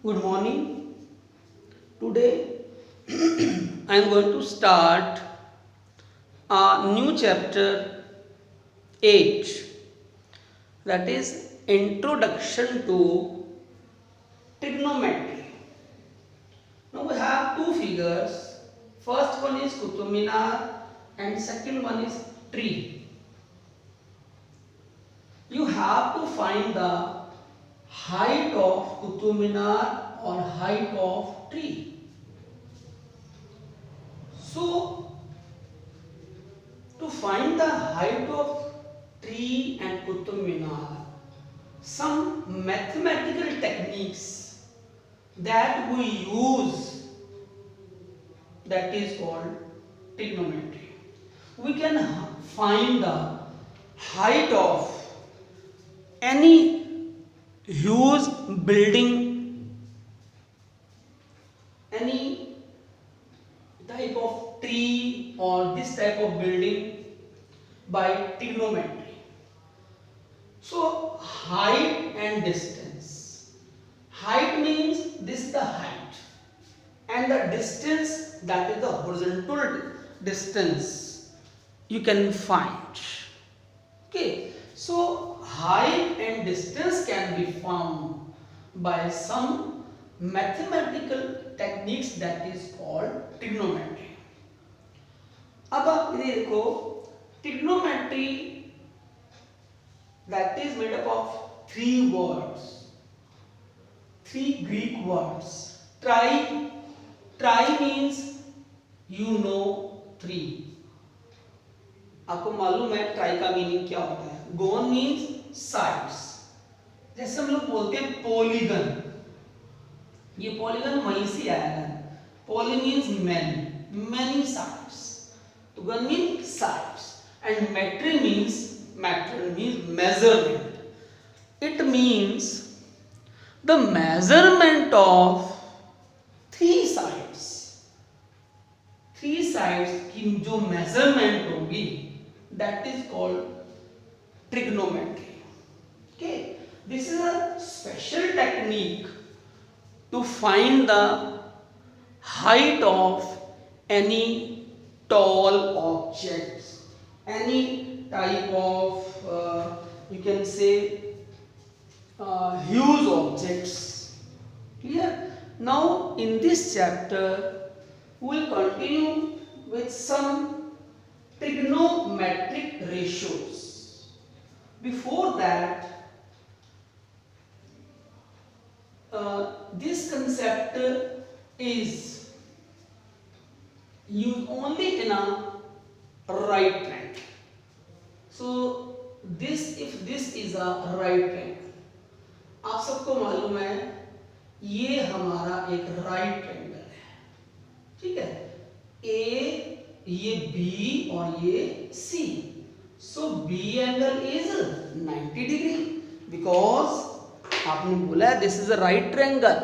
Good morning. Today I am going to start a new chapter 8, that is Introduction to Trigonometry. Now we have two figures. First one is Qutub Minar and second one is tree. You have to find the height of Qutub Minar or height of tree. So, to find the height of tree and Qutub Minar, some mathematical techniques that we use, that is called trigonometry. We can find the height of any huge building, any type of tree or this type of building by trigonometry. So height and distance. Height means this is the height and the distance, that is the horizontal distance you can find. Okay, so height and distance can be found by some mathematical techniques that is called trigonometry. अब आप इधर देखो, trigonometry that is made up of three words, three Greek words. Tri means three. आपको मालूम है try का meaning क्या होता है. गोन मीन्स साइड्स. जैसे हम लोग बोलते हैं पॉलीगन, ये पॉलीगन वहीं से आया है. पॉली मीन्स मैनी साइड्स, तो gon means sides. And metry means measurement. It means the measurement of three sides. Three sides की जो मेजरमेंट होगी, that is called trigonometry. Okay, this is a special technique to find the height of any tall objects, any type of you can say huge objects. Clear? Now in this chapter we will continue with some trigonometric ratios. Before that, this concept is used only in a right triangle. So if this is a right triangle, आप सबको मालूम है ये हमारा एक right triangle है. ठीक है, ए, ये बी और ये C. So B angle is 90 degree because आपने बोला है this is a right triangle.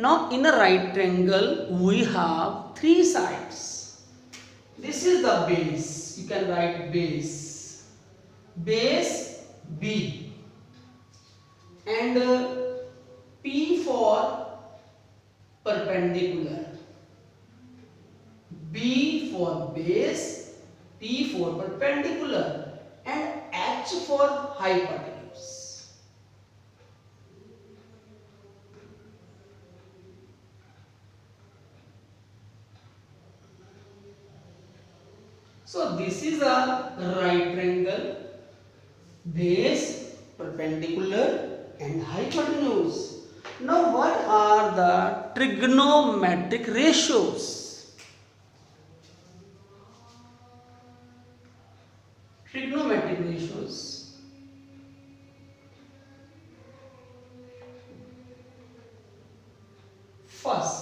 Now in a right triangle we have three sides. This is the base. You can write base B and P for perpendicular, B for base, P for perpendicular and H for hypotenuse. So this is a right triangle, base, perpendicular and hypotenuse. Now what are the trigonometric ratios? Trigonometric ratios. First,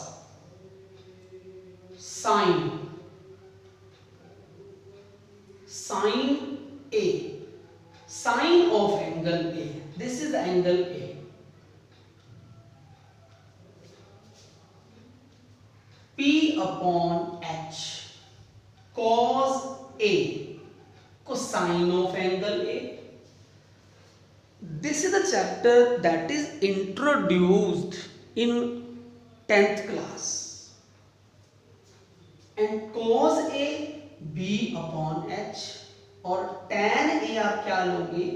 sine A, sine of angle A. This is the angle A. P upon H, cos A, cosine of angle A. This is the chapter that is introduced in 10th class, and cos A B upon H, और tan A आप क्या लोगे,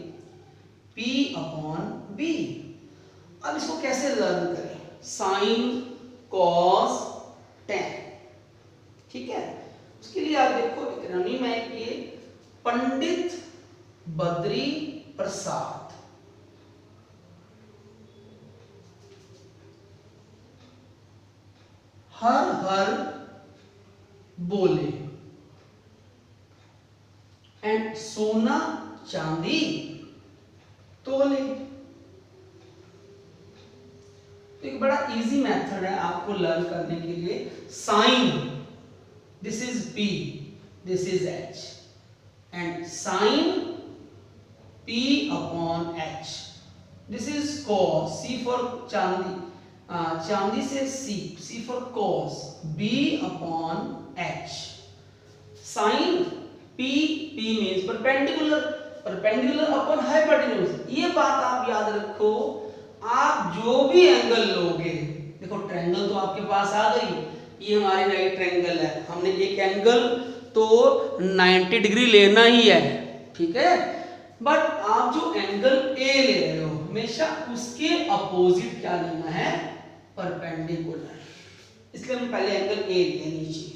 P upon B। अब इसको कैसे learn करें, sign cos tan, ठीक है। उसके लिए आप देखो एक्रोनिम है ये पंडित बद्री प्रसाद, हर हर बोले, एंड सोना चांदी तोले। तो एक बड़ा इजी मेथड है आपको लर्न करने के लिए। Sine, this is P, this is H, and sine P upon H, this is cos, C for चांदी, चांदी से C for cos, B upon H, sine P means perpendicular upon hypotenuse. ये बात आप याद रखो, आप जो भी एंगल लोगे, देखो ट्रायंगल तो आपके पास आ गई, ये हमारी राइट ट्रायंगल है, हमने एक एंगल तो 90 डिग्री लेना ही है, ठीक है। बट आप जो एंगल ए ले रहे हो हमेशा उसके अपोजिट क्या लेना है, परपेंडिकुलर। इसलिए हम पहले एंगल ए लिए नीचे,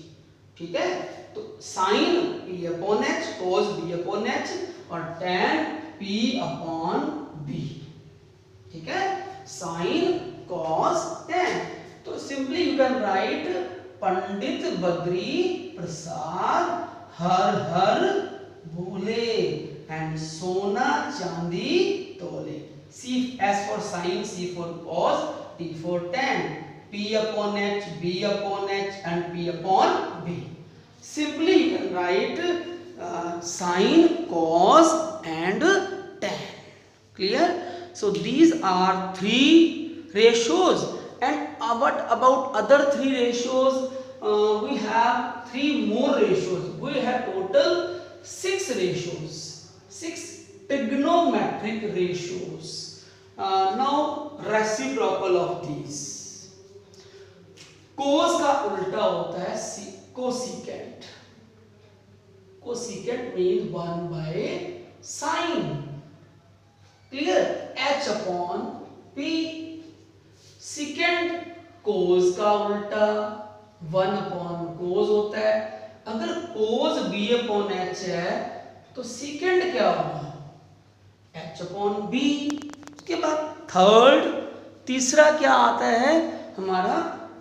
ठीक है। तो sine P upon H, cos B upon H, और tan P अपॉन B, ठीक है। साइन कॉस tan, तो simply you can write Pandit Badri Prasad Har Har बोले, एंड सोना चांदी तोले। C S for sin, C for cos, T for tan, P upon H, B upon H, and P upon B. Simply you can write sin, cos, and tan. Clear? So these are three ratios, and what about other three ratios? We have three more ratios. We have total 6 ratios, 6 trigonometric ratios. Now reciprocal of these. Cos का उल्टा होता है cosecant. Cosecant means 1 by sin. Clear? H upon P. Secant cos का उल्टा 1 upon cos होता है। अगर cos B upon H है तो secant क्या होगा, H upon B। उसके बाद तीसरा क्या आता है हमारा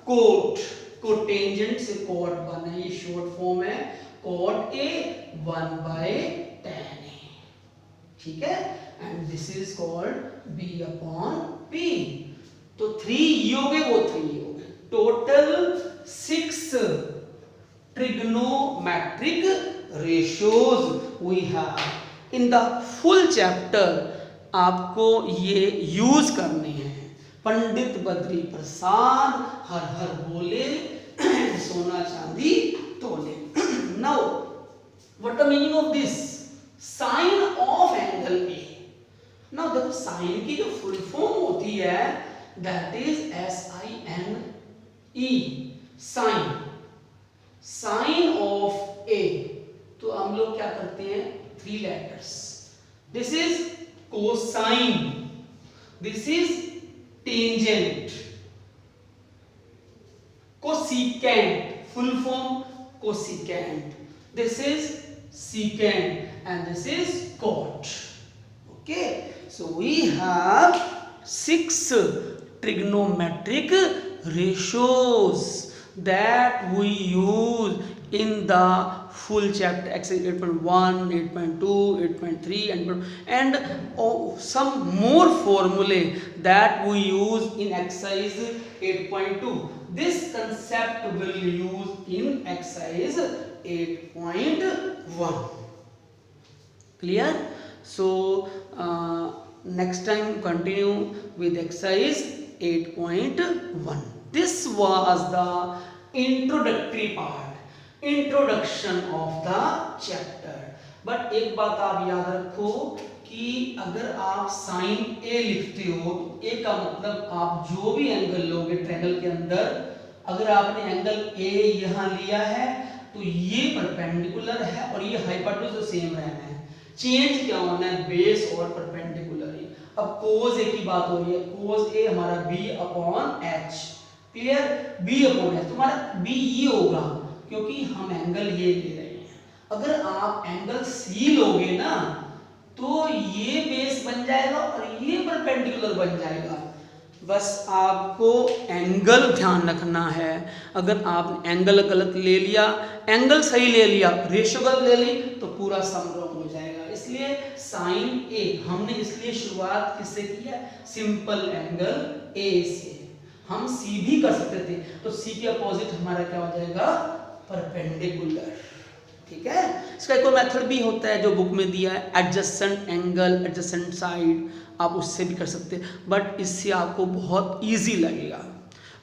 कोट, कोटेंजेंट से कोट बना, ये शॉर्ट फॉर्म है cot A 1 by tan A, ठीक है। And this is called B upon P। तो 3 ये हो गए, वो 3 ये हो गए, total 6 trigonometric ratios we have in the full chapter। आपको ये यूज करने हैं। पंडित बद्री प्रसाद हर हर बोले, सोना चांदी तोले। Now what the meaning of this, sine of angle A. Now देखो साइन की जो फुल फॉर्म होती है that is SINE, sine, sine of A. तो हम लोग क्या करते हैं, 3 letters, this is cosine, this is tangent, cosecant, full form cosecant, this is secant, and this is cot। Okay, so we have 6 trigonometric ratios that we use in the full chapter, exercise 8.1, 8.2, 8.3, and some more formulae that we use in exercise 8.2. This concept will use in exercise 8.1. Clear? So next time continue with exercise 8.1. This was the introductory part, introduction of the chapter. But एक बात आप याद रखो कि अगर आप sign ए लिखते हो तो ए का मतलब आप जो भी एंगल लोगे ट्रायंगल के अंदर, अगर आपने एंगल ए यहाँ लिया है तो ये परपेंडिकुलर है और ये हाइपोटेन्यूज तो सेम रहना है। चेंज क्या होना है, बेस और परपेंडिकुलर ही। अब कोस ए की बात हो रही है, कोस ए हमारा b upon h, clear, b upon h, तुम्हारा b ये होगा क्योंकि हम एंगल ये ले रहे हैं। अगर आप एंगल c लोगे ना तो ये बेस बन जाएगा और ये परपेंडिकुलर बन जाएगा। बस आपको एंगल ध्यान रखना है। अगर आप एंगल गलत ले लिया, एंगल सही ले लिया, रेशियो गलत ले ली तो पूरा सम रॉन्ग हो जाएगा। इसलिए साइन ए हमने इसलिए शुरुआत किससे की है, सिंपल एंगल ए से। हम सी भी कर सकते थे तो सी के अपोजिट हमारा क्या हो जाएगा, परपेंडिकुलर। ठीक है, इसका एक और मेथड भी होता है जो बुक में दिया है, एडजेसेंट एंगल, एडजेसेंट साइड, आप उससे भी कर सकते हैं, बट इससे आपको बहुत इजी लगेगा।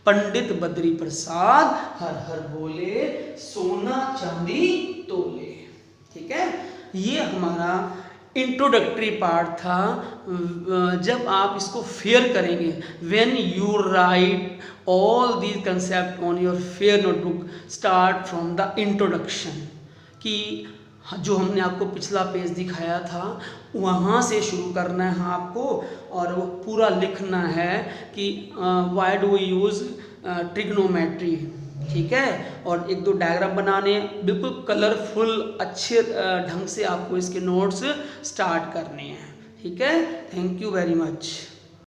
पंडित बद्री प्रसाद हर हर बोले, सोना चांदी तोले। ठीक है, ये हमारा इंट्रोडक्टरी पार्ट था। जब आप इसको फेयर करेंगे, when you right all these concept on your fair notebook, start from the introduction, कि जो हमने आपको पिछला पेज दिखाया था वहाँ से शुरू करना है आपको, और वो पूरा लिखना है कि why do we use trigonometry. ठीक है, और एक दो डायग्राम बनाने, बिल्कुल कलरफुल अच्छे ढंग से आपको इसके नोट्स स्टार्ट करने हैं। ठीक है, थैंक यू वेरी मच।